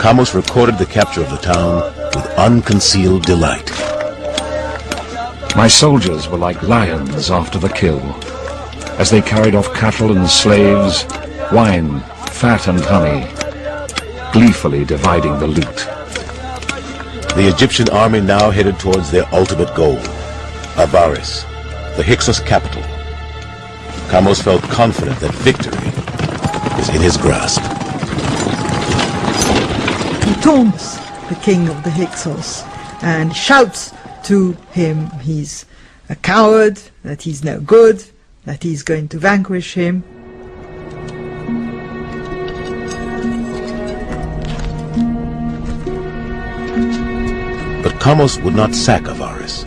Ahmose recorded the capture of the town with unconcealed delight. My soldiers were like lions after the kill, as they carried off cattle and slaves, wine, fat and honey, gleefully dividing the loot. The Egyptian army now headed towards their ultimate goal, Avaris, the Hyksos capital. Ahmose felt confident that victory is in his grasp. He taunts the king of the Hyksos and shouts to him he's a coward, that he's no good, that he's going to vanquish him. But Ahmose would not sack Avaris.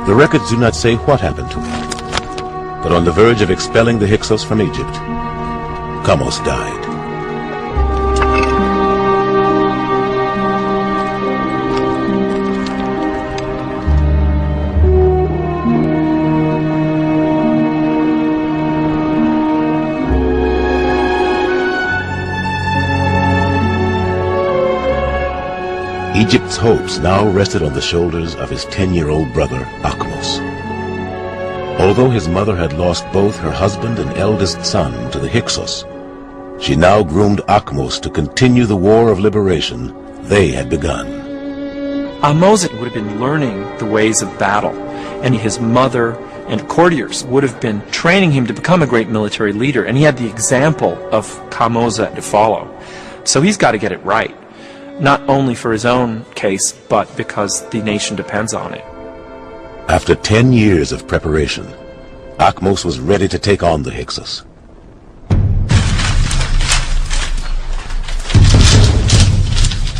The records do not say what happened to him. But on the verge of expelling the Hyksos from Egypt, Ahmose died. Egypt's hopes now rested on the shoulders of his 10-year-old brother, Ahmose. Although his mother had lost both her husband and eldest son to the Hyksos, she now groomed Ahmose to continue the war of liberation they had begun. Ahmose would have been learning the ways of battle, and his mother and courtiers would have been training him to become a great military leader, and he had the example of Ahmose to follow. So he's got to get it right, not only for his own case, but because the nation depends on it. After 10 years of preparation, Ahmose was ready to take on the Hyksos.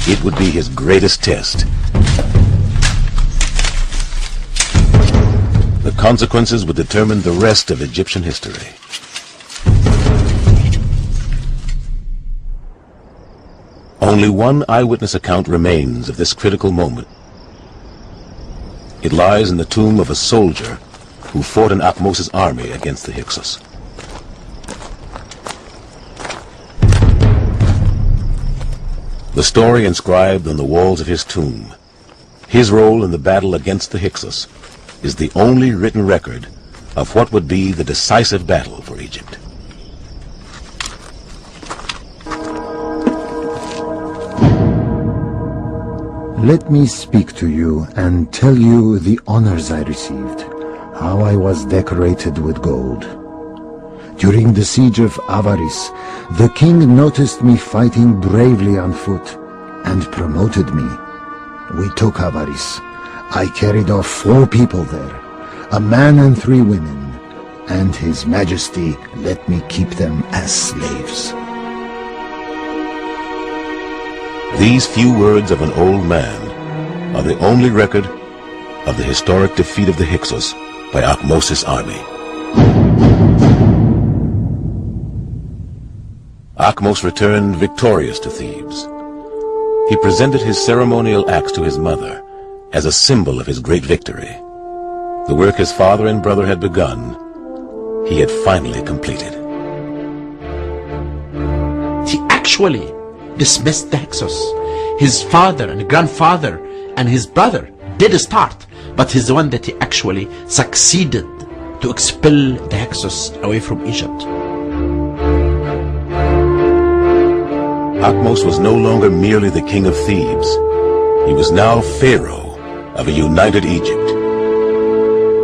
It would be his greatest test. The consequences would determine the rest of Egyptian history. Only one eyewitness account remains of this critical moment. It lies in the tomb of a soldier who fought in Ahmose's army against the Hyksos. The story inscribed on the walls of his tomb, his role in the battle against the Hyksos, is the only written record of what would be the decisive battle for Egypt. Let me speak to you and tell you the honors I received, how I was decorated with gold. During the siege of Avaris, the king noticed me fighting bravely on foot and promoted me. We took Avaris. I carried off 4 people there, a man and 3 women, and His Majesty let me keep them as slaves. These few words of an old man are the only record of the historic defeat of the Hyksos by Ahmose's army. Ahmose returned victorious to Thebes. He presented his ceremonial axe to his mother as a symbol of his great victory. The work his father and brother had begun, he had finally completed. He actually dismissed the Hyksos. His father and grandfather and his brother did start, but he's the one that he actually succeeded to expel the Hyksos away from Egypt. Ahmose was no longer merely the king of Thebes. He was now Pharaoh of a united Egypt.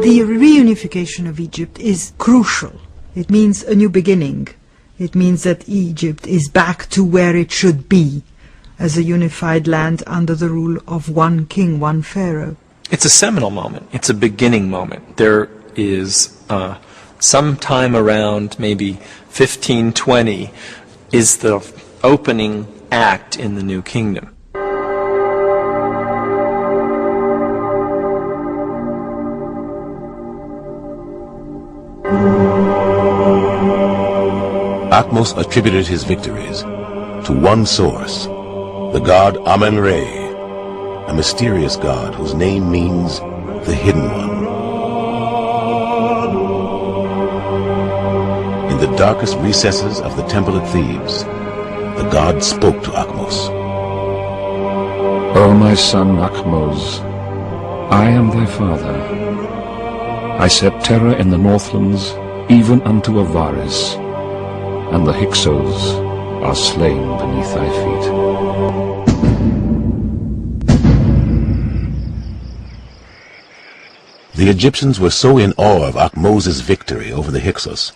The reunification of Egypt is crucial. It means a new beginning. It means that Egypt is back to where it should be, as a unified land under the rule of one king, one pharaoh. It's a seminal moment. It's a beginning moment. There is sometime around maybe 1520 is the opening act in the new kingdom. Ahmose attributed his victories to one source, the god Amen-Re, a mysterious god whose name means the Hidden One. In the darkest recesses of the temple at Thebes, the god spoke to Ahmose. O my son Akhmos, I am thy father. I set terror in the northlands, even unto Avaris, and the Hyksos are slain beneath thy feet. The Egyptians were so in awe of Akhmos' victory over the Hyksos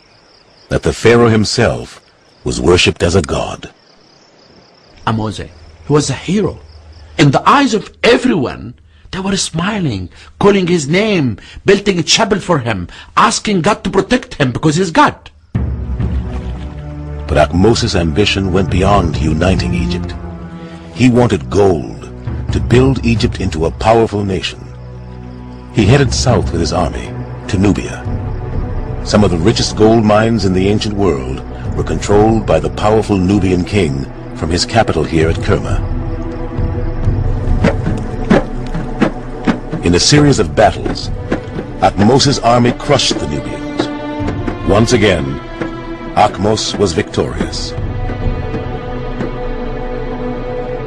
that the pharaoh himself was worshipped as a god. Ahmose, he was a hero. In the eyes of everyone, they were smiling, calling his name, building a chapel for him, asking God to protect him because he's God. But Akhmos' ambition went beyond uniting Egypt. He wanted gold to build Egypt into a powerful nation. He headed south with his army to Nubia. Some of the richest gold mines in the ancient world were controlled by the powerful Nubian king from his capital here at Kerma. In a series of battles, Akhmos' army crushed the Nubians. Once again, Akhmos was victorious.